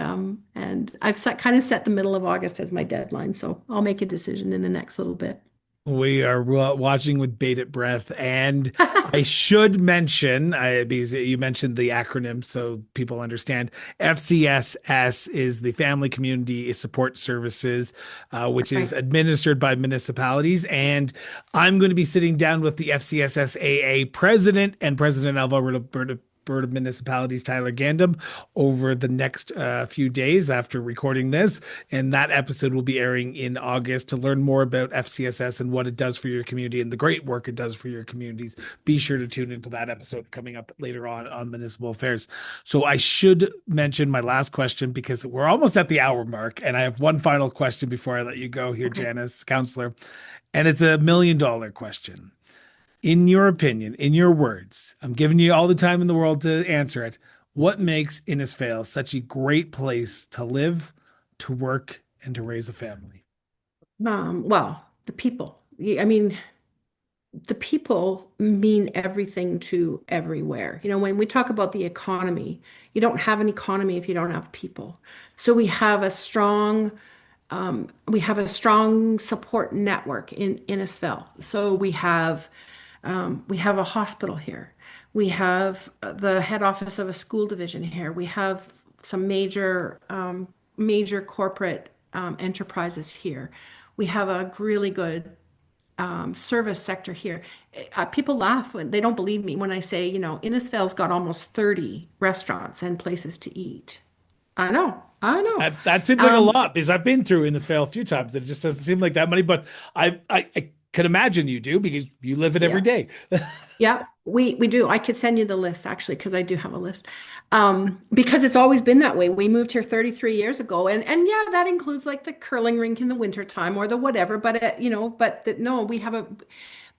I've kind of set the middle of August as my deadline, so I'll make a decision in the next little bit. We are watching with bated breath. And I should mention, because you mentioned the acronym so people understand, FCSS is the Family Community Support Services, which is Right. administered by municipalities. And I'm going to be sitting down with the FCSSAA president and president of Alberta Municipalities, Tyler Gandam, over the next few days after recording this. And that episode will be airing in August. To learn more about FCSS and what it does for your community and the great work it does for your communities, be sure to tune into that episode coming up later on Municipal Affairs. So I should mention my last question because we're almost at the hour mark. And I have one final question before I let you go here, Okay. Janice, counselor. And it's $1 million question. In your opinion, in your words, I'm giving you all the time in the world to answer it. What makes Innisfail such a great place to live, to work, and to raise a family? Well, the people. I mean, the people mean everything to everywhere. When we talk about the economy, you don't have an economy if you don't have people. So we have a strong support network in Innisfail. So we have a hospital here. We have the head office of a school division here. We have some major corporate enterprises here. We have a really good service sector here. People laugh when they don't believe me when I say, Innisfail's got almost 30 restaurants and places to eat. I know, I know. That seems like a Um, lot because I've been through Innisfail a few times. It just doesn't seem like that many, but I could imagine you do because you live it every yeah. day. Yeah, we do. I could send you the list actually, because I do have a list. Because it's always been that way. We moved here 33 years ago, and yeah, that includes like the curling rink in the wintertime or the whatever. But no, we have a.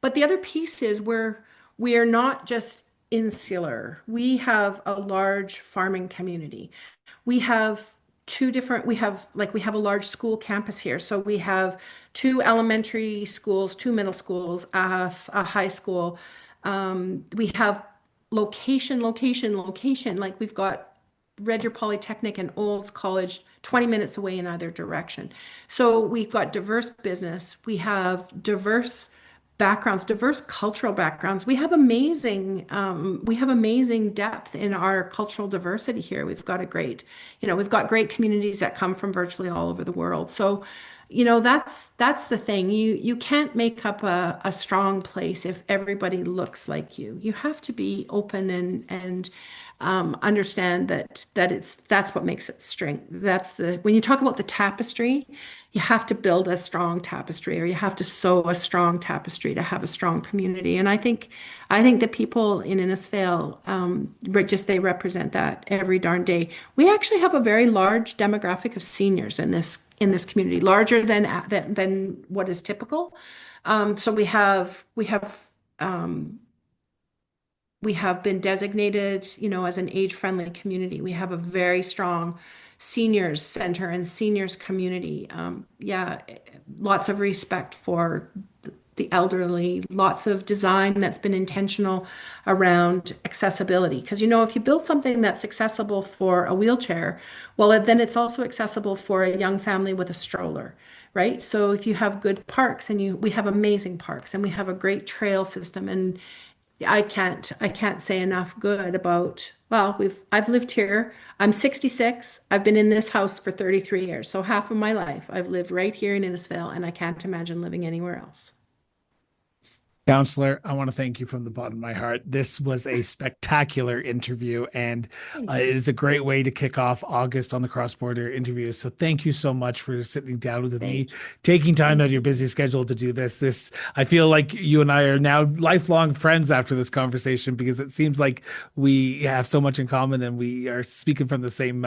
But the other piece is we are not just insular. We have a large farming community. We have we have a large school campus here. So we have two elementary schools, two middle schools, a high school. We have location. Like we've got Red Deer Polytechnic and Olds College 20 minutes away in either direction. So we've got diverse business. We have diverse backgrounds, diverse cultural backgrounds. We have amazing depth in our cultural diversity here. We've got great communities that come from virtually all over the world. So, that's the thing. You can't make up a strong place if everybody looks like you. You have to be open and understand that's what makes it strength. When you talk about the tapestry, you have to build a strong tapestry, or you have to sew a strong tapestry to have a strong community. And I think the people in Innisfail, they represent that every darn day. We actually have a very large demographic of seniors in this community, larger than what is typical. So we have been designated, as an age-friendly community. We have a very strong seniors center and seniors community. Yeah, lots of respect the elderly, lots of design that's been intentional around accessibility. Because, if you build something that's accessible for a wheelchair, well, then it's also accessible for a young family with a stroller, right? So if you have good parks we have amazing parks and we have a great trail system, and I can't say enough good about, well, I've lived here. I'm 66. I've been in this house for 33 years. So half of my life I've lived right here in Innisfail, and I can't imagine living anywhere else. Counselor, I want to thank you from the bottom of my heart. This was a spectacular interview, and Thank it you. is a great way to kick off August on the cross border interviews. So, thank you so much for sitting down with me, Thank you. taking time out of Thank your you. busy schedule to do this. I feel like you and I are now lifelong friends after this conversation because it seems like we have so much in common and we are speaking from the same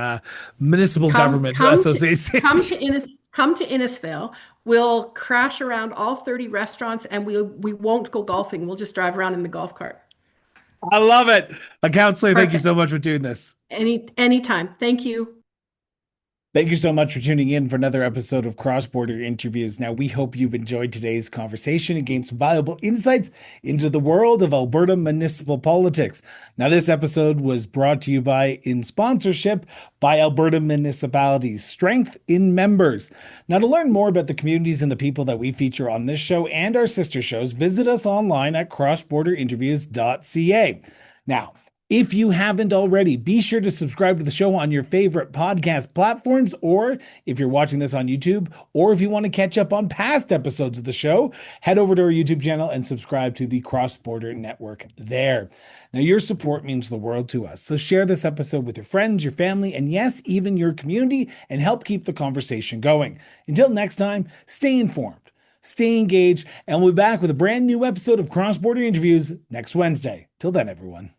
municipal Come, government come to, association. come to Innisfail. We'll crash around all 30 restaurants, and we won't go golfing. We'll just drive around in the golf cart. I love it. Counselor, thank you so Perfect. much for doing this. Anytime. Thank you. Thank you so much for tuning in for another episode of Cross Border Interviews. Now, we hope you've enjoyed today's conversation and gained some valuable insights into the world of Alberta municipal politics. Now, this episode was brought to you in sponsorship by Alberta Municipalities, Strength in Members. Now, to learn more about the communities and the people that we feature on this show and our sister shows, visit us online at crossborderinterviews.ca. Now, if you haven't already, be sure to subscribe to the show on your favorite podcast platforms, or if you're watching this on YouTube, or if you want to catch up on past episodes of the show, head over to our YouTube channel and subscribe to the Cross Border Network there. Now, your support means the world to us. So share this episode with your friends, your family, and yes, even your community, and help keep the conversation going. Until next time, stay informed, stay engaged, and we'll be back with a brand new episode of Cross Border Interviews next Wednesday. Till then, everyone.